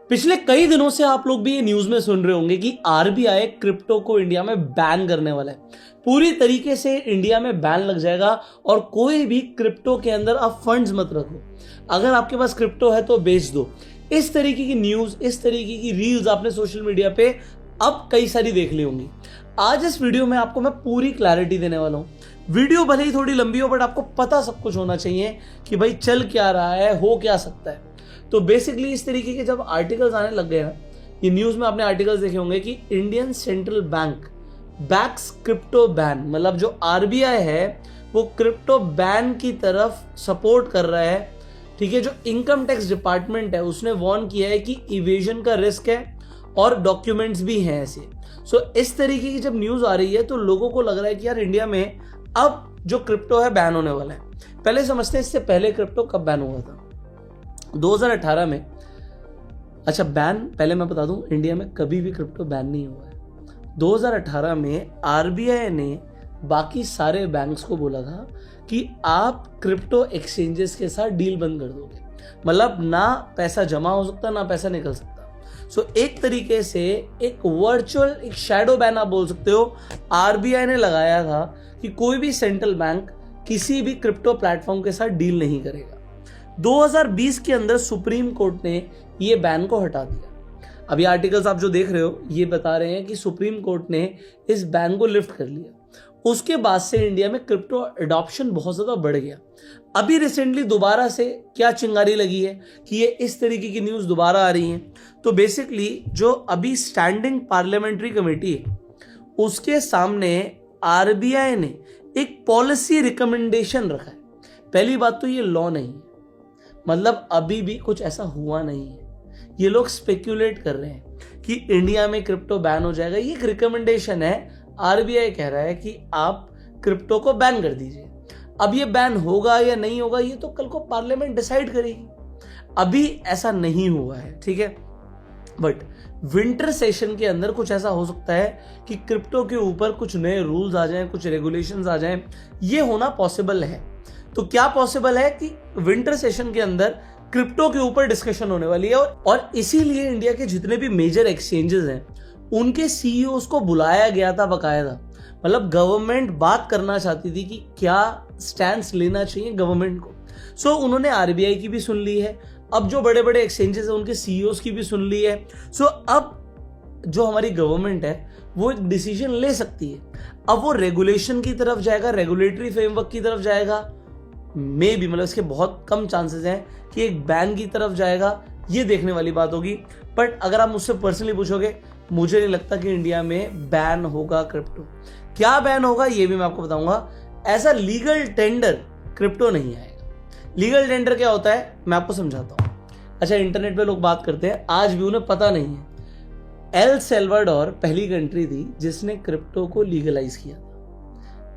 पिछले कई दिनों से आप लोग भी ये न्यूज में सुन रहे होंगे कि आरबीआई क्रिप्टो को इंडिया में बैन करने वाला है। पूरी तरीके से इंडिया में बैन लग जाएगा और कोई भी क्रिप्टो के अंदर आप फंड्स मत रखो। अगर आपके पास क्रिप्टो है तो बेच दो। इस तरीके की न्यूज, इस तरीके की रील्स आपने सोशल मीडिया पे अब कई सारी देख ली होंगी। आज इस वीडियो में आपको मैं पूरी क्लैरिटी देने वाला हूं। वीडियो भले ही थोड़ी लंबी हो बट आपको पता सब कुछ होना चाहिए कि भाई चल क्या रहा है, हो क्या सकता है। तो बेसिकली इस तरीके के जब आर्टिकल्स आने लग गए ना, ये न्यूज में आपने आर्टिकल्स देखे होंगे कि Indian central bank backs crypto ban, मतलब जो आरबीआई है वो क्रिप्टो बैन की तरफ सपोर्ट कर रहा है। ठीक है, जो इनकम टैक्स डिपार्टमेंट है उसने वार्न किया है कि इवेजन का रिस्क है और डॉक्यूमेंट्स भी हैं ऐसे। सो इस तरीके की जब न्यूज आ रही है तो लोगों को लग रहा है कि यार इंडिया में अब जो क्रिप्टो है बैन होने वाला है। पहले समझते हैं इससे पहले क्रिप्टो कब बैन हुआ था। 2018 में। अच्छा, बैन पहले मैं बता दूं, इंडिया में कभी भी क्रिप्टो बैन नहीं हुआ है। 2018 में आरबीआई ने बाकी सारे बैंक्स को बोला था कि आप क्रिप्टो एक्सचेंजेस के साथ डील बंद कर दोगे, मतलब ना पैसा जमा हो सकता ना पैसा निकल सकता। सो एक तरीके से एक वर्चुअल, एक शैडो बैन आप बोल सकते हो, आरबीआई ने लगाया था कि कोई भी सेंट्रल बैंक किसी भी क्रिप्टो प्लेटफॉर्म के साथ डील नहीं करेगा। 2020 के अंदर सुप्रीम कोर्ट ने ये बैन को हटा दिया। अभी आर्टिकल्स आप जो देख रहे हो ये बता रहे हैं कि सुप्रीम कोर्ट ने इस बैन को लिफ्ट कर लिया। उसके बाद से इंडिया में क्रिप्टो अडॉप्शन बहुत ज्यादा बढ़ गया। अभी रिसेंटली दोबारा से क्या चिंगारी लगी है कि ये इस तरीके की न्यूज दोबारा आ रही है। तो बेसिकली जो अभी स्टैंडिंग पार्लियामेंट्री कमेटी है उसके सामने आरबीआई ने एक पॉलिसी रिकमेंडेशन रखा है। पहली बात तो ये लॉ नहीं है, मतलब अभी भी कुछ ऐसा हुआ नहीं है। ये लोग स्पेक्यूलेट कर रहे हैं कि इंडिया में क्रिप्टो बैन हो जाएगा। ये एक रिकमेंडेशन है। आरबीआई कह रहा है कि आप क्रिप्टो को बैन कर दीजिए। अब ये बैन होगा या नहीं होगा ये तो कल को पार्लियामेंट डिसाइड करेगी। अभी ऐसा नहीं हुआ है, ठीक है। बट विंटर सेशन के अंदर कुछ ऐसा हो सकता है कि क्रिप्टो के ऊपर कुछ नए रूल्स आ जाएं, कुछ रेगुलेशंस आ जाएं। ये होना पॉसिबल है। तो क्या पॉसिबल है कि विंटर सेशन के अंदर क्रिप्टो के ऊपर डिस्कशन होने वाली है और इसीलिए इंडिया के जितने भी मेजर एक्सचेंजेस हैं उनके सीईओस को बुलाया गया था बकायदा। मतलब गवर्नमेंट बात करना चाहती थी कि क्या स्टैंड लेना चाहिए गवर्नमेंट को। सो उन्होंने आरबीआई की भी सुन ली है, अब जो बड़े बड़े एक्सचेंजेस हैं उनके सीईओस की भी सुन ली है। सो अब जो हमारी गवर्नमेंट है वो एक डिसीजन ले सकती है। अब वो रेगुलेशन की तरफ जाएगा, रेगुलेटरी फ्रेमवर्क की तरफ जाएगा, मे भी, मतलब इसके बहुत कम चांसेस हैं कि एक बैन की तरफ जाएगा। ये देखने वाली बात होगी। बट अगर आप मुझसे पर्सनली पूछोगे, मुझे नहीं लगता कि इंडिया में बैन होगा क्रिप्टो। क्या बैन होगा ये भी मैं आपको बताऊंगा। ऐसा लीगल टेंडर क्रिप्टो नहीं आएगा। लीगल टेंडर क्या होता है मैं आपको समझाता हूं। अच्छा, इंटरनेट पे लोग बात करते हैं, आज भी उन्हें पता नहीं है। एल सल्वाडोर पहली कंट्री थी जिसने क्रिप्टो को लीगलाइज किया था।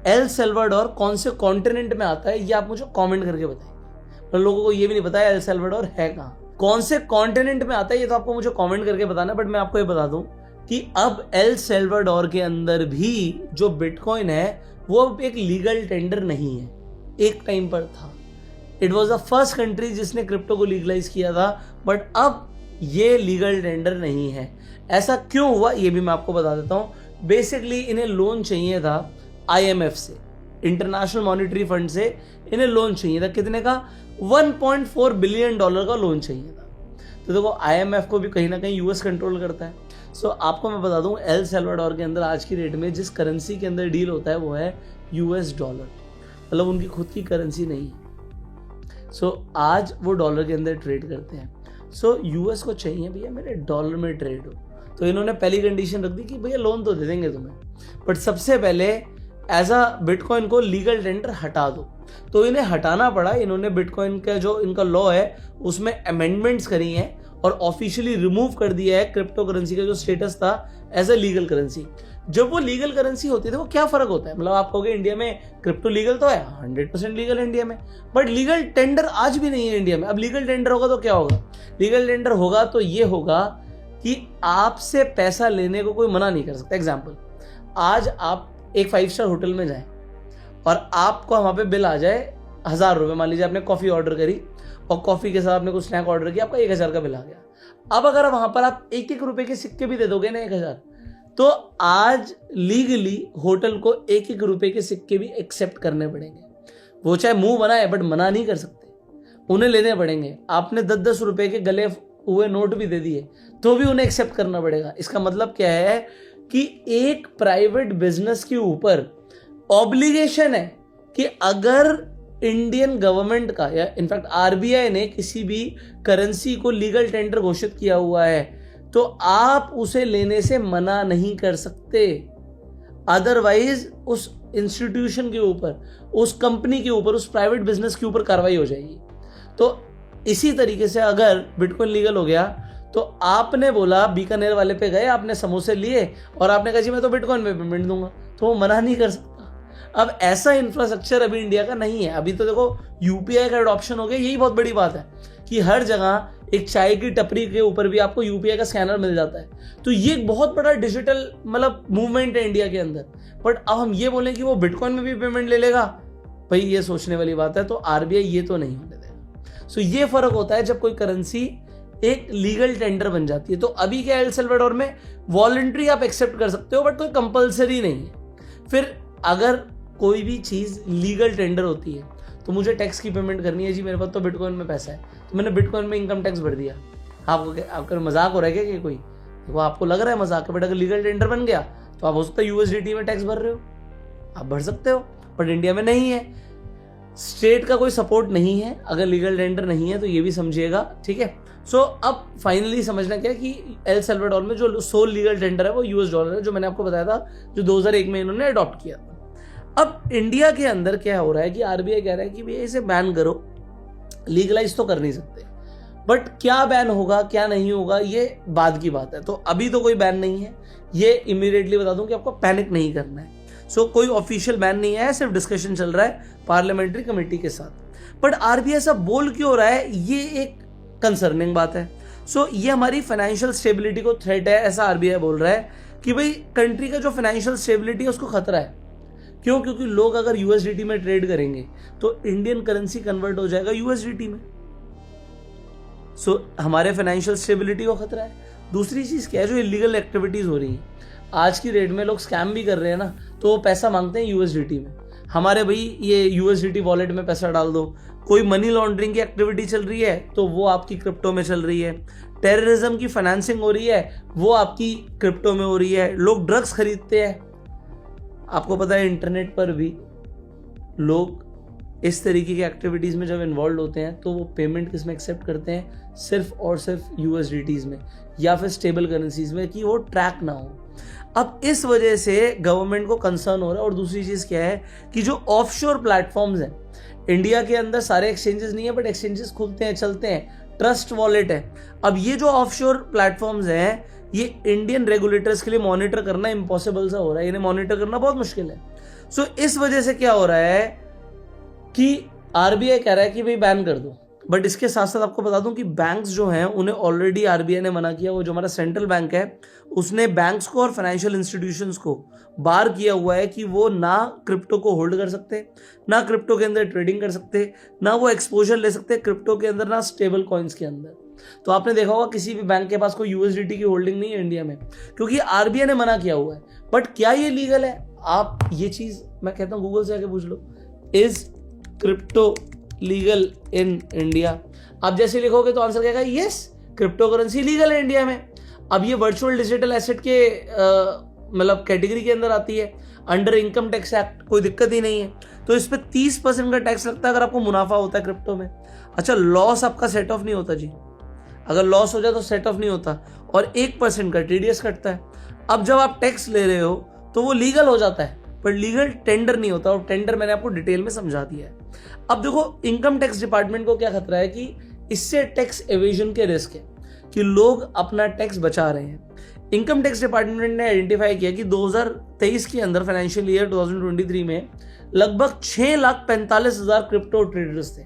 एल सल्वाडोर कौन से कॉन्टिनेंट में आता है ये आप मुझे कमेंट करके बताइए। पर लोगों को ये भी नहीं पता है एल सल्वाडोर है कहाँ, कौन से कॉन्टिनेंट में आता है, ये तो आपको मुझे कमेंट करके बताना। बट मैं आपको ये बता दूं कि अब एल सल्वाडोर के अंदर भी जो बिटकॉइन है वो अब एक लीगल टेंडर नहीं है। एक टाइम पर था। It was the first country जिसने क्रिप्टो को लीगलाइज किया था, बट अब ये लीगल टेंडर नहीं है। ऐसा क्यों हुआ ये भी मैं आपको बता देता हूं। बेसिकली इन्हें लोन चाहिए था आईएमएफ से, इंटरनेशनल मॉनिटरी फंड से इन्हें लोन चाहिए था। कितने का? $1.4 बिलियन का लोन चाहिए था। तो देखो आईएमएफ को भी कहीं ना कहीं यूएस कंट्रोल करता है। सो आपको मैं बता दूं, एल सल्वाडोर के अंदर आज की डेट में जिस करेंसी के अंदर डील होता है वो है यूएस डॉलर, मतलब उनकी खुद की करेंसी नहीं है। सो आज वो डॉलर के अंदर ट्रेड करते हैं। सो यूएस को चाहिए भैया मेरे डॉलर में ट्रेड हो, तो इन्होंने पहली कंडीशन रख दी कि भैया लोन तो दे देंगे तुम्हें, बट सबसे पहले एज अ बिटकॉइन को लीगल टेंडर हटा दो। तो इन्हें हटाना पड़ा। इन्होंने बिटकॉइन का जो इनका लॉ है उसमें अमेंडमेंट्स करी हैं और ऑफिशियली रिमूव कर दिया है क्रिप्टो करेंसी का जो स्टेटस था एज अ लीगल करेंसी। जब वो लीगल करेंसी होती है तो क्या फर्क होता है? मतलब आप कहोगे इंडिया में क्रिप्टो लीगल तो है, 100% लीगल है इंडिया में, बट लीगल टेंडर आज भी नहीं है इंडिया में। अब लीगल टेंडर होगा तो क्या होगा? लीगल टेंडर होगा तो ये होगा कि आपसे पैसा लेने को कोई मना नहीं कर सकता। एग्जाम्पल, आज आप एक 5 स्टार होटल में जाएं और आपको वहां पे बिल आ जाए 1000 रुपये, मान लीजिए आपने कॉफी ऑर्डर करी और कॉफी के साथ आपने कुछ स्नैक ऑर्डर किया, आपका 1000 का बिल आ गया। अब अगर वहां पर आप 1-1 रुपए के सिक्के भी दे दोगे ना 1000, तो आज लीगली होटल को 1-1 रुपए के सिक्के भी एक्सेप्ट करने पड़ेंगे। वो चाहे मुंह बनाए बट मना नहीं कर सकते, उन्हें लेने पड़ेंगे। आपने 10-10 रुपए के गले हुए नोट भी दे दिए तो भी उन्हें एक्सेप्ट करना पड़ेगा। इसका मतलब क्या है कि एक प्राइवेट बिजनेस के ऊपर ऑब्लिगेशन है कि अगर इंडियन गवर्नमेंट का या इनफैक्ट आरबीआई ने किसी भी करेंसी को लीगल टेंडर घोषित किया हुआ है तो आप उसे लेने से मना नहीं कर सकते। अदरवाइज उस इंस्टीट्यूशन के ऊपर, उस कंपनी के ऊपर, उस प्राइवेट बिजनेस के ऊपर कार्रवाई हो जाएगी। तो इसी तरीके से अगर बिटकॉइन लीगल हो गया तो आपने बोला, बीकानेर वाले पे गए, आपने समोसे लिए और आपने कहा जी मैं तो बिटकॉइन में पेमेंट दूंगा, तो वो मना नहीं कर सकता। अब ऐसा इंफ्रास्ट्रक्चर अभी इंडिया का नहीं है। अभी तो देखो यूपीआई का एडॉप्शन हो गया, यही बहुत बड़ी बात है कि हर जगह एक चाय की टपरी के ऊपर भी आपको यूपीआई का स्कैनर मिल जाता है। तो ये एक बहुत बड़ा डिजिटल मतलब मूवमेंट है इंडिया के अंदर। बट अब हम ये बोलें कि वो बिटकॉइन में भी पेमेंट ले लेगा, भाई ये सोचने वाली बात है। तो आरबीआई ये तो नहीं होने देगा। सो ये फर्क होता है जब कोई करेंसी एक लीगल टेंडर बन जाती है। तो अभी क्या एल सल्वाडोर में वॉलंटरी आप एक्सेप्ट कर सकते हो बट कोई कंपलसरी नहीं है। फिर अगर कोई भी चीज लीगल टेंडर होती है तो मुझे टैक्स की पेमेंट करनी है, जी मेरे पास तो बिटकॉइन में पैसा है तो मैंने बिटकॉइन में इनकम टैक्स भर दिया। आपका मजाक हो रहा है क्या? कोई देखो आपको लग रहा है मजाक, बट अगर लीगल टेंडर बन गया तो आप हो सकता है यूएसडीटी में टैक्स भर रहे हो, आप भर सकते हो। बट इंडिया में नहीं है, स्टेट का कोई सपोर्ट नहीं है अगर लीगल टेंडर नहीं है, तो ये भी समझिएगा, ठीक है। सो अब फाइनली समझना क्या है कि एल सल्वाडोर में जो सोल लीगल टेंडर है वो यूएस डॉलर है, जो मैंने आपको बताया था, जो 2001 में इन्होंने अडॉप्ट किया था। अब इंडिया के अंदर क्या हो रहा है कि आरबीआई कह रहा है कि भैया इसे बैन करो, लीगलाइज तो कर नहीं सकते, बट क्या बैन होगा क्या नहीं होगा ये बाद की बात है। तो अभी तो कोई बैन नहीं है, ये इमीडिएटली बता दूं कि आपको पैनिक नहीं करना है। कोई ऑफिशियल बैन नहीं है, सिर्फ डिस्कशन चल रहा है पार्लियामेंट्री कमेटी के साथ। बट आरबीआई सब बोल क्यों रहा है, ये एक कंसर्निंग बात है। ये हमारी फाइनेंशियल स्टेबिलिटी को थ्रेट है, ऐसा आरबीआई बोल रहा है कि भाई कंट्री का जो फाइनेंशियल स्टेबिलिटी है उसको खतरा है। क्यों? क्योंकि लोग अगर यूएसडीटी में ट्रेड करेंगे तो इंडियन करेंसी कन्वर्ट हो जाएगा यूएसडीटी में। हमारे फाइनेंशियल स्टेबिलिटी को खतरा है। दूसरी चीज क्या है, जो इलीगल एक्टिविटीज हो रही है आज की डेट में, लोग स्कैम भी कर रहे हैं ना, तो वो पैसा मांगते हैं यूएसडीटी में। हमारे भाई ये यूएसडीटी वॉलेट में पैसा डाल दो। कोई मनी लॉन्ड्रिंग की एक्टिविटी चल रही है तो वो आपकी क्रिप्टो में चल रही है। टेररिज्म की फाइनेंसिंग हो रही है वो आपकी क्रिप्टो में हो रही है। लोग ड्रग्स खरीदते हैं, आपको पता है इंटरनेट पर भी लोग इस तरीके की एक्टिविटीज में जब इन्वॉल्व होते हैं तो वो पेमेंट किस में एक्सेप्ट करते हैं, सिर्फ और सिर्फ यूएसडीटीज में या फिर स्टेबल करेंसीज में, कि वो ट्रैक ना हो। अब इस वजह से गवर्नमेंट को कंसर्न हो रहा है। और दूसरी चीज क्या है कि जो ऑफशोर प्लेटफॉर्म्स हैं, इंडिया के अंदर सारे एक्सचेंजेस नहीं है बट एक्सचेंजेस खुलते हैं, चलते हैं, ट्रस्ट वॉलेट है। अब ये जो ऑफशोर प्लेटफॉर्म्स हैं ये इंडियन रेगुलेटर्स के लिए मॉनिटर करना इम्पॉसिबल सा हो रहा है, इन्हें मॉनिटर करना बहुत मुश्किल है। इस वजह से क्या हो रहा है कि आरबीआई कह रहा है कि भाई बैन कर दो। बट इसके साथ साथ आपको बता दूं कि बैंक्स जो हैं उन्हें ऑलरेडी आरबीआई ने मना किया। वो जो हमारा सेंट्रल बैंक है उसने बैंक्स को और फाइनेंशियल इंस्टीट्यूशंस को बार किया हुआ है कि वो ना क्रिप्टो को होल्ड कर सकते, ना क्रिप्टो के अंदर ट्रेडिंग कर सकते, ना वो एक्सपोजर ले सकते क्रिप्टो के अंदर, ना स्टेबल कॉइन्स के अंदर। तो आपने देखा होगा किसी भी बैंक के पास कोई यूएसडीटी की होल्डिंग नहीं है इंडिया में, क्योंकि आरबीआई ने मना किया हुआ है। बट क्या ये लीगल है? आप ये चीज मैं कहता हूं गूगल से आके पूछ लो, is crypto legal in India? आप जैसे लिखोगे तो आंसर क्या, यस क्रिप्टो करेंसी लीगल है इंडिया में। अब ये वर्चुअल डिजिटल एसेट के मतलब कैटेगरी के अंदर आती है, अंडर इनकम टैक्स एक्ट, कोई दिक्कत ही नहीं है। तो इस पे 30% का टैक्स लगता है अगर आपको मुनाफा होता है क्रिप्टो में। अच्छा, लॉस आपका सेट ऑफ नहीं होता जी, अगर लॉस हो जाए तो सेट ऑफ नहीं होता, और 1% का टीडीएस कटता है। अब जब आप टैक्स ले रहे हो तो वो लीगल हो जाता है, पर लीगल टेंडर नहीं होता, और टेंडर मैंने आपको डिटेल में समझा दिया है। अब देखो इनकम टैक्स डिपार्टमेंट को क्या खतरा है कि इससे टैक्स एवेजन के रिस्क है कि लोग अपना टैक्स बचा रहे हैं। इनकम टैक्स डिपार्टमेंट ने आइडेंटिफाई किया कि 2023 के अंदर फाइनेंशियल ईयर 2023 में लगभग 6,45,000 क्रिप्टो ट्रेडर्स थे,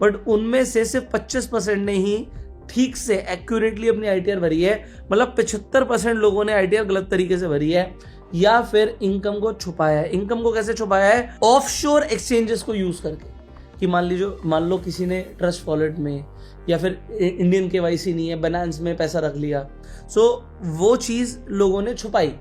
बट उनमें से सिर्फ 25% ने ही ठीक से एक्यूरेटली अपनी आईटीआर भरी है। मतलब 75% लोगों ने आईटीआर गलत तरीके से भरी है या फिर इनकम को छुपाया है। इनकम को कैसे छुपाया है? ऑफशोर एक्सचेंजेस को यूज करके, कि मान लो किसी ने ट्रस्ट वॉलेट में या फिर इंडियन केवाईसी नहीं है, बनांस में पैसा रख लिया, सो वो चीज़ लोगों ने छुपाई।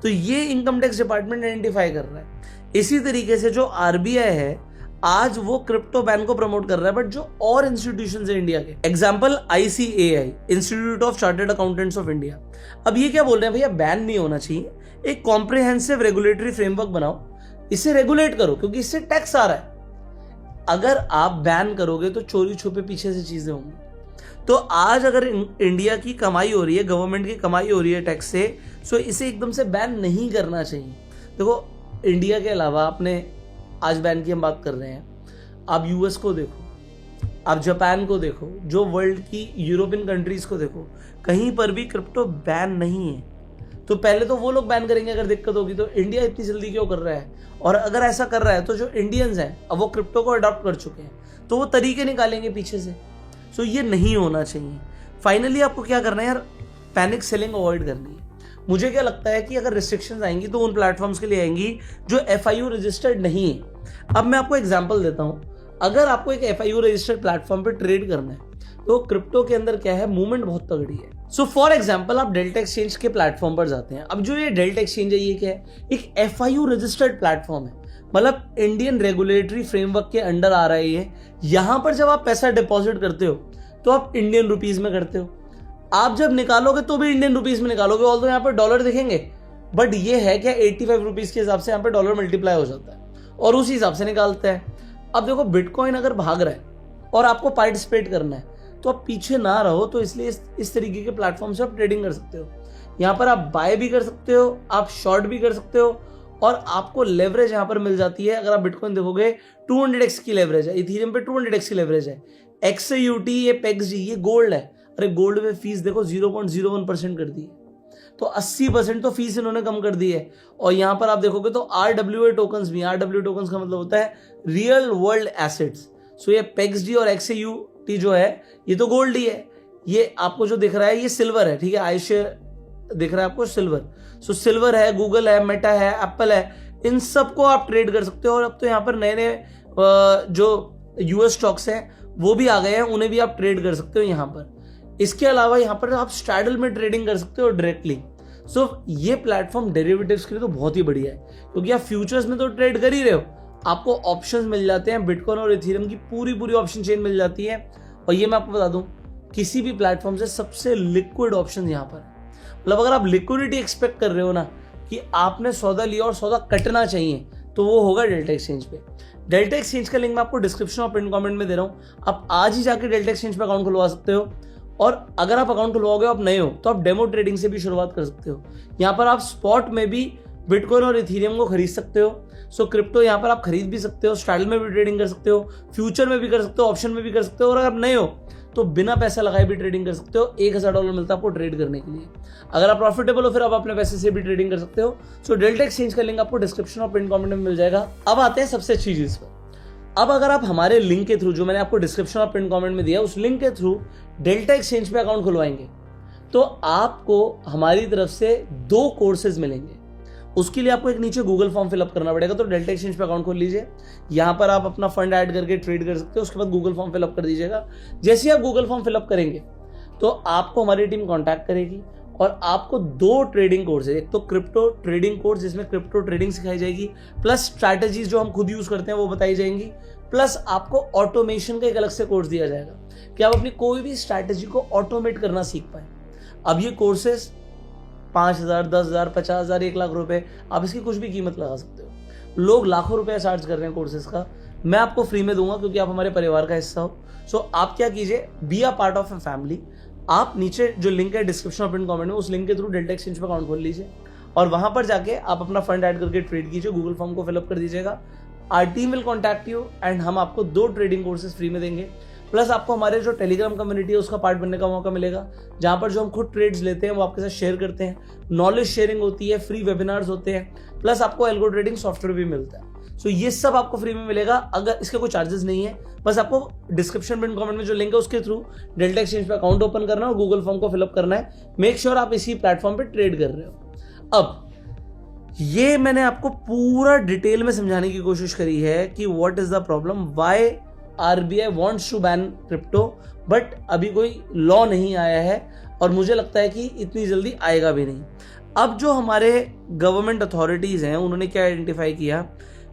तो ये इनकम टैक्स डिपार्टमेंट आइडेंटिफाई कर रहा है। इसी तरीके से जो आरबीआई है आज वो क्रिप्टो बैन को प्रमोट कर रहा है, बट जो और इंस्टीट्यूशंस है इंडिया के, example ICAI, institute of chartered accountants of India, अब ये क्या बोल रहे हैं, भैया बैन नहीं होना चाहिए, एक कॉम्प्रिहेंसिव रेगुलेटरी फ्रेमवर्क बनाओ, इसे रेगुलेट करो क्योंकि इससे टैक्स आ रहा है। अगर आप बैन करोगे तो चोरी छुपे पीछे से चीजें होंगी। तो आज अगर इंडिया की कमाई हो रही है, गवर्नमेंट की कमाई हो रही है टैक्स से, सो इसे एकदम से बैन नहीं करना चाहिए। देखो इंडिया के अलावा आपने आज बैन की हम बात कर रहे हैं, आप यूएस को देखो, आप जापान को देखो, जो वर्ल्ड की यूरोपियन कंट्रीज को देखो, कहीं पर भी क्रिप्टो बैन नहीं है। तो पहले तो वो लोग बैन करेंगे अगर दिक्कत होगी, तो इंडिया इतनी जल्दी क्यों कर रहा है? और अगर ऐसा कर रहा है तो जो इंडियंस हैं अब वो क्रिप्टो को अडॉप्ट कर चुके हैं, तो वो तरीके निकालेंगे पीछे से। सो ये नहीं होना चाहिए। फाइनली आपको क्या करना है यार, पैनिक सेलिंग अवॉइड करनी है। मुझे क्या लगता है कि अगर रिस्ट्रिक्शंस आएंगी तो उन प्लेटफॉर्म्स के लिए आएंगी जो FIU रजिस्टर्ड नहीं है। अब मैं आपको एग्जांपल देता हूं, अगर आपको एक FIU रजिस्टर्ड प्लेटफॉर्म पे ट्रेड करना है तो क्रिप्टो के अंदर क्या है, मूवमेंट बहुत तगड़ी है। सो फॉर एग्जांपल आप डेल्टा एक्सचेंज के प्लेटफॉर्म पर जाते हैं। अब जो ये डेल्टा एक्सचेंज है ये क्या है, एक FIU रजिस्टर्ड प्लेटफॉर्म है, मतलब इंडियन रेगुलेटरी फ्रेमवर्क के अंडर आ रहा है ये। यहां पर जब आप पैसा डिपॉजिट करते हो तो आप इंडियन रुपीज में करते हो, आप जब निकालोगे तो भी इंडियन रुपीज में निकालोगे, ऑल्दो यहाँ पर डॉलर दिखेंगे, बट ये है क्या 85 रुपीज के हिसाब से यहाँ पे डॉलर मल्टीप्लाई हो जाता है और उसी हिसाब से निकालते हैं। अब देखो बिटकॉइन अगर भाग रहा है और आपको पार्टिसिपेट करना है तो आप पीछे ना रहो, तो इसलिए इस तरीके के प्लेटफॉर्म से आप ट्रेडिंग कर सकते हो। यहाँ पर आप बाय भी कर सकते हो, आप शॉर्ट भी कर सकते हो, और आपको लेवरेज यहाँ पर मिल जाती है। अगर आप बिटकॉइन देखोगे 200x की लेवरेज है, इथेरियम पे 200x की लेवरेज है, XAUT ये पेक्सजी ये गोल्ड है। अरे गोल्ड में फीस देखो 0.01% कर दी है, तो 80% तो फीस इन्होंने कम कर दी है। और यहाँ पर आप देखोगे तो RWA टोकन्स भी, RWA टोकन्स का मतलब होता है रियल वर्ल्ड एसेट्स। सो ये पेक्सजी और XAUT जो है ये तो गोल्ड ही है, ये आपको जो दिख रहा है ये सिल्वर है, ठीक है, आईशेयर दिख रहा है आपको सिल्वर। सो सिल्वर है, गूगल है, मेटा है, एप्पल है, इन सबको आप ट्रेड कर सकते हो। और अब तो यहाँ पर नए नए जो US स्टॉक्स हैं वो भी आ गए हैं, उन्हें भी आप ट्रेड कर सकते हो यहाँ पर। इसके अलावा यहाँ पर आप स्ट्रैडल में ट्रेडिंग कर सकते हो डायरेक्टली। सो ये प्लेटफॉर्म डेरिवेटिव्स के लिए तो बहुत ही बढ़िया है, क्योंकि आप फ्यूचर्स में तो ट्रेड कर ही रहे हो, आपको ऑप्शंस मिल जाते हैं, बिटकॉइन और इथेरियम की पूरी ऑप्शन चेन मिल जाती है। और ये मैं आपको बता दूं, किसी भी प्लेटफॉर्म से सबसे लिक्विड ऑप्शन यहाँ पर है। मतलब अगर आप लिक्विडिटी एक्सपेक्ट कर रहे हो ना कि आपने सौदा लिया और सौदा कटना चाहिए, तो वो होगा डेल्टा एक्सचेंज पे। डेल्टा एक्सचेंज का लिंक मैं आपको डिस्क्रिप्शन और पिन कमेंट में दे रहा हूँ, आप आज ही जाकर डेल्टा एक्सचेंज पे अकाउंट खुलवा सकते हो। और अगर आप अकाउंट खुलवाओगे, आप नए हो, तो आप डेमो ट्रेडिंग से भी शुरुआत कर सकते हो। यहाँ पर आप स्पॉट में भी बिटकॉइन और इथेरियम को खरीद सकते हो। सो क्रिप्टो यहाँ पर आप खरीद भी सकते हो, स्ट्रैडल में भी ट्रेडिंग कर सकते हो, फ्यूचर में भी कर सकते हो, ऑप्शन में भी कर सकते हो। और अगर आप नए हो तो बिना पैसा लगाए भी ट्रेडिंग कर सकते हो। $1000 मिलता है आपको ट्रेड करने के लिए। अगर आप प्रॉफिटेबल हो फिर आप अपने पैसे से भी ट्रेडिंग कर सकते हो। सो डेल्टा एक्सचेंज का लिंक आपको डिस्क्रिप्शन और पिन कमेंट में मिल जाएगा। अब आते हैं सबसे अच्छी चीज पर। अब अगर आप हमारे लिंक के थ्रू, जो मैंने आपको डिस्क्रिप्शन और पिन कमेंट में दिया, उस लिंक के थ्रू डेल्टा एक्सचेंज पे अकाउंट खुलवाएंगे तो आपको हमारी तरफ से 2 कोर्सेज मिलेंगे। उसके लिए आपको एक नीचे गूगल फॉर्म फिलअप करना पड़ेगा। तो डेल्टा एक्सचेंज पे अकाउंट खोल लीजिए, यहाँ पर आप अपना फंड ऐड करके ट्रेड कर सकते हो। उसके बाद गूगल फॉर्म फिलअप कर दीजिएगा। जैसे ही आप गूगल फॉर्म फिलअप करेंगे तो आपको हमारी टीम कॉन्टैक्ट करेगी और आपको 2 ट्रेडिंग कोर्स है। एक तो क्रिप्टो ट्रेडिंग कोर्स जिसमें क्रिप्टो ट्रेडिंग सिखाई जाएगी, प्लस स्ट्रैटेजीज जो हम खुद यूज करते हैं वो बताई जाएंगी, प्लस आपको ऑटोमेशन का एक अलग से कोर्स दिया जाएगा कि आप अपनी कोई भी स्ट्रैटेजी को ऑटोमेट करना सीख पाए। अब ये कोर्सेस 5,000, 10,000, 50,000, 1 लाख रुपए, आप इसकी कुछ भी कीमत लगा सकते हो। लोग लाखों रुपए चार्ज कर रहे हैं कोर्सेज का, मैं आपको फ्री में दूंगा क्योंकि आप हमारे परिवार का हिस्सा हो। सो आप क्या कीजिए, be a part of a family. आप नीचे जो लिंक है डिस्क्रिप्शन और पिन कमेंट में, उस लिंक के थ्रू डेल्टा एक्सचेंज पर अकाउंट खोल लीजिए और वहां पर जाके आप अपना फंड ऐड करके ट्रेड कीजिए। गूगल फॉर्म को फिलअप कर दीजिएगा। Our team will contact you and हम आपको 2 ट्रेडिंग कोर्सेज फ्री में देंगे। प्लस आपको हमारे जो टेलीग्राम कम्युनिटी है उसका पार्ट बनने का मौका मिलेगा, जहां पर जो हम खुद ट्रेड्स लेते हैं वो आपके साथ शेयर करते हैं, नॉलेज शेयरिंग होती है, फ्री वेबिनार्स होते हैं, प्लस आपको एल्गो ट्रेडिंग सॉफ्टवेयर भी मिलता है। सो ये सब आपको फ्री में मिलेगा। अगर इसके कोई चार्जेस नहीं है, बस आपको डिस्क्रिप्शन पिन कमेंट में जो लिंक है उसके थ्रू डेल्टा एक्सचेंज पे अकाउंट ओपन करना है और गूगल फॉर्म को फिलअप करना है। मेक श्योर आप इसी प्लेटफॉर्म पे ट्रेड कर रहे हो। अब ये मैंने आपको पूरा डिटेल में समझाने की कोशिश करी है कि what is the problem, why RBI wants to ban crypto, but अभी कोई लॉ नहीं आया है और मुझे लगता है कि इतनी जल्दी आएगा भी नहीं। अब जो हमारे गवर्नमेंट अथॉरिटीज हैं उन्होंने क्या आइडेंटिफाई किया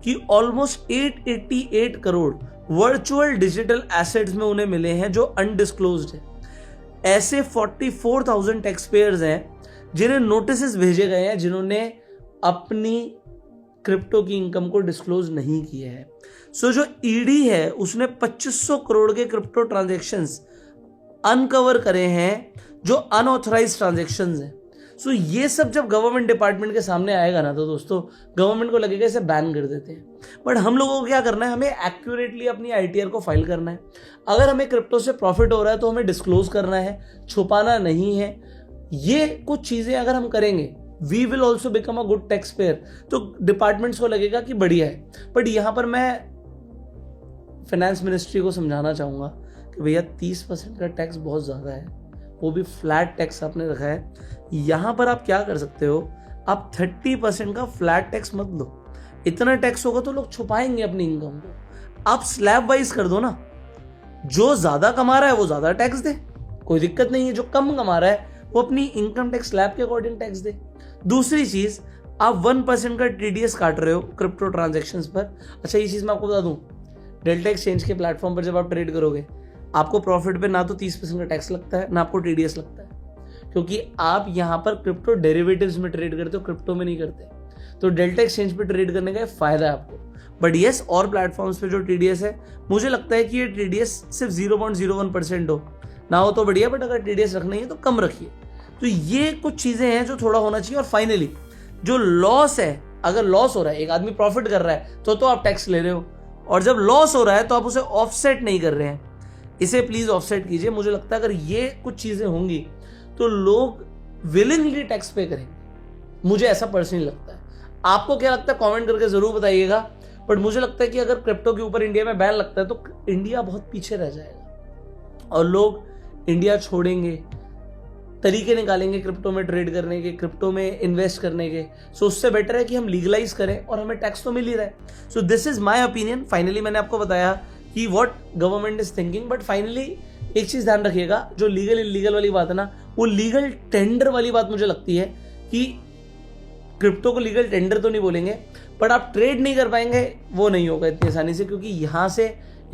कि almost 888 crore virtual digital assets में उन्हें मिले हैं जो अनडिस्क्लोज्ड है। ऐसे 44,000 टैक्स पेयर्स हैं जिन्हें नोटिस भेजे गए हैं जिन्होंने अपनी क्रिप्टो की इनकम को डिस्क्लोज नहीं किया है। सो जो ईडी है उसने 2500 करोड़ के क्रिप्टो ट्रांजैक्शंस अनकवर करे हैं जो अनऑथराइज्ड ट्रांजैक्शंस हैं। सो ये सब जब गवर्नमेंट डिपार्टमेंट के सामने आएगा ना तो दोस्तों गवर्नमेंट को लगेगा इसे बैन कर देते हैं। बट हम लोगों को क्या करना है, हमें एक्यूरेटली अपनी आईटीआर को फाइल करना है। अगर हमें क्रिप्टो से प्रॉफिट हो रहा है तो हमें डिस्क्लोज करना है, छुपाना नहीं है। ये कुछ चीजें अगर हम करेंगे we will also become a good taxpayer, तो डिपार्टमेंट्स को लगेगा कि बढ़िया है। बट यहां पर मैं फाइनेंस मिनिस्ट्री को समझाना चाहूंगा कि भैया 30% का टैक्स बहुत ज्यादा है, वो भी फ्लैट टैक्स आपने रखा है। यहां पर आप क्या कर सकते हो, आप 30% का फ्लैट टैक्स मत लो। इतना टैक्स होगा तो लोग छुपाएंगे अपनी इनकम को। आप स्लैब वाइज कर दो ना, जो ज्यादा कमा रहा है वो ज्यादा टैक्स दे, कोई दिक्कत नहीं है। जो कम कमा रहा है वो अपनी इनकम टैक्स स्लैब के अकॉर्डिंग टैक्स दे। दूसरी चीज, आप 1% का टीडीएस काट रहे हो क्रिप्टो ट्रांजैक्शंस पर। अच्छा ये चीज मैं आपको बता दूं, डेल्टा एक्सचेंज के प्लेटफॉर्म पर जब आप ट्रेड करोगे आपको प्रॉफिट पे ना तो 30% का टैक्स लगता है ना आपको टीडीएस लगता है, क्योंकि आप यहां पर क्रिप्टो डेरिवेटिव्स में ट्रेड करते हो, क्रिप्टो में नहीं करते। तो डेल्टा एक्सचेंज पे ट्रेड करने का फायदा है आपको। बट यस, और प्लेटफॉर्म्स पे जो टीडीएस है, मुझे लगता है कि ये टीडीएस सिर्फ 0.01% हो ना हो तो बढ़िया, बट अगर टीडीएस रखना है तो कम रखिए। तो ये कुछ चीजें हैं जो थोड़ा होना चाहिए। और फाइनली जो लॉस है, अगर लॉस हो रहा है, एक आदमी प्रॉफिट कर रहा है तो आप टैक्स ले रहे हो, और जब लॉस हो रहा है तो आप उसे ऑफसेट नहीं कर रहे हैं। इसे प्लीज ऑफसेट कीजिए। मुझे लगता है अगर ये कुछ चीजें होंगी तो लोग विलिंगली टैक्स पे करेंगे, मुझे ऐसा पर्सनली लगता है। आपको क्या लगता है कमेंट करके जरूर बताइएगा। बट मुझे लगता है कि अगर क्रिप्टो के ऊपर इंडिया में बैन लगता है तो इंडिया बहुत पीछे रह जाएगा और लोग इंडिया छोड़ेंगे, तरीके निकालेंगे क्रिप्टो में ट्रेड करने के, क्रिप्टो में इन्वेस्ट करने के। सो उससे बेटर है कि हम लीगलाइज करें और हमें टैक्स तो मिल ही रहा है। So this is my opinion. Finally मैंने आपको बताया कि what government is thinking. But finally एक चीज ध्यान रखिएगा, जो लीगल इलीगल वाली बात है ना, वो लीगल टेंडर वाली बात मुझे लगती है कि क्रिप्टो को लीगल टेंडर तो नहीं बोलेंगे, बट आप ट्रेड नहीं कर पाएंगे, वो नहीं होगा इतनी आसानी से, क्योंकि यहां से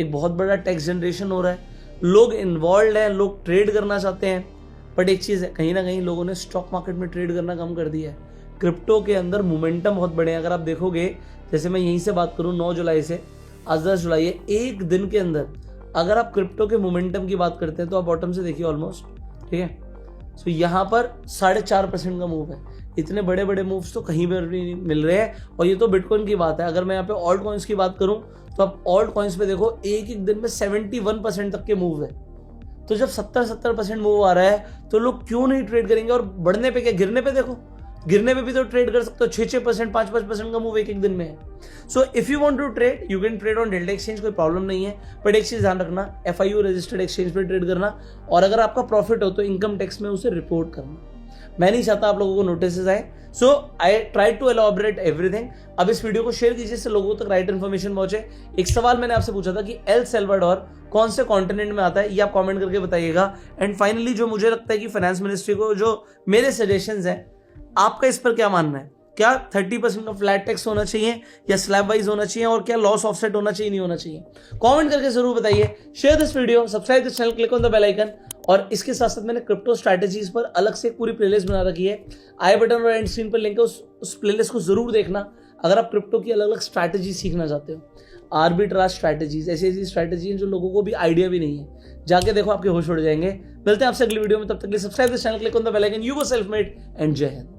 एक बहुत बड़ा टैक्स जनरेशन हो रहा है, लोग इन्वॉल्व हैं, लोग ट्रेड करना चाहते हैं। बट एक चीज है, कहीं ना कहीं लोगों ने स्टॉक मार्केट में ट्रेड करना कम कर दिया है। क्रिप्टो के अंदर मोमेंटम बहुत बड़े हैं। अगर आप देखोगे, जैसे मैं यहीं से बात करूं, 9 जुलाई से आज 10 जुलाई है, एक दिन के अंदर अगर आप क्रिप्टो के मोमेंटम की बात करते हैं तो आप बॉटम से देखिए ऑलमोस्ट, ठीक है। सो यहाँ पर 4.5% का मूव है। इतने बड़े बड़े मूव्स तो कहीं पर नहीं मिल रहे हैं। और ये तो बिटकॉइन की बात है। अगर मैं यहाँ पे ऑल्ट कॉइन्स की बात करूं तो आप ऑल्ट कॉइन्स पे देखो, एक एक दिन में 71% तक के मूव है। तो जब 70% मूव आ रहा है तो लोग क्यों नहीं ट्रेड करेंगे। और बढ़ने पे क्या, गिरने पे देखो, गिरने पे भी तो ट्रेड कर सकते हो। 6% 5% का मूव एक एक दिन में है। So if you want to trade you can trade on delta exchange, कोई प्रॉब्लम नहीं है। बट एक चीज ध्यान रखना, FIU रजिस्टर्ड एक्सचेंज पे ट्रेड करना, और अगर आपका प्रॉफिट हो तो इनकम टैक्स में उसे रिपोर्ट करना। मैं नहीं चाहता आप लोगों को नोटिस आए। So I try to elaborate everything. अब इस वीडियो को शेयर कीजिए जिससे लोगों तक राइट इन्फॉर्मेशन पहुंचे। एक सवाल मैंने आपसे पूछा था कि एल सल्वाडोर कौन से कॉन्टिनेंट में आता है, ये आप कमेंट करके बताइएगा। एंड फाइनली जो मुझे लगता है कि फाइनेंस मिनिस्ट्री को जो मेरे सजेशंस हैं, आपका इस पर क्या मानना है? क्या 30% का फ्लैट टैक्स होना चाहिए या स्लैब वाइज होना चाहिए, और क्या लॉस ऑफसेट होना चाहिए, नहीं होना चाहिए? कमेंट करके जरूर बताइए। Share this video, subscribe this channel, click on the bell icon. और इसके साथ साथ मैंने क्रिप्टो स्ट्रैटेजीज पर अलग से पूरी प्लेलिस्ट बना रखी है। आई बटन और एंड स्क्रीन पर लिंक है, उस प्लेलिस्ट को जरूर देखना अगर आप क्रिप्टो की अलग अलग स्ट्रैटेजी सीखना चाहते हो। आर्बिट्राज स्ट्रैटेजीज, ऐसी ऐसी स्ट्रैटेजी हैं जो लोगों को भी आइडिया भी नहीं है। जाके देखो, आपके होश उड़ जाएंगे। मिलते हैं आपसे अगली वीडियो में, तब तक के लिए subscribe this channel, click on the bell icon. You were self made and जय हिंद।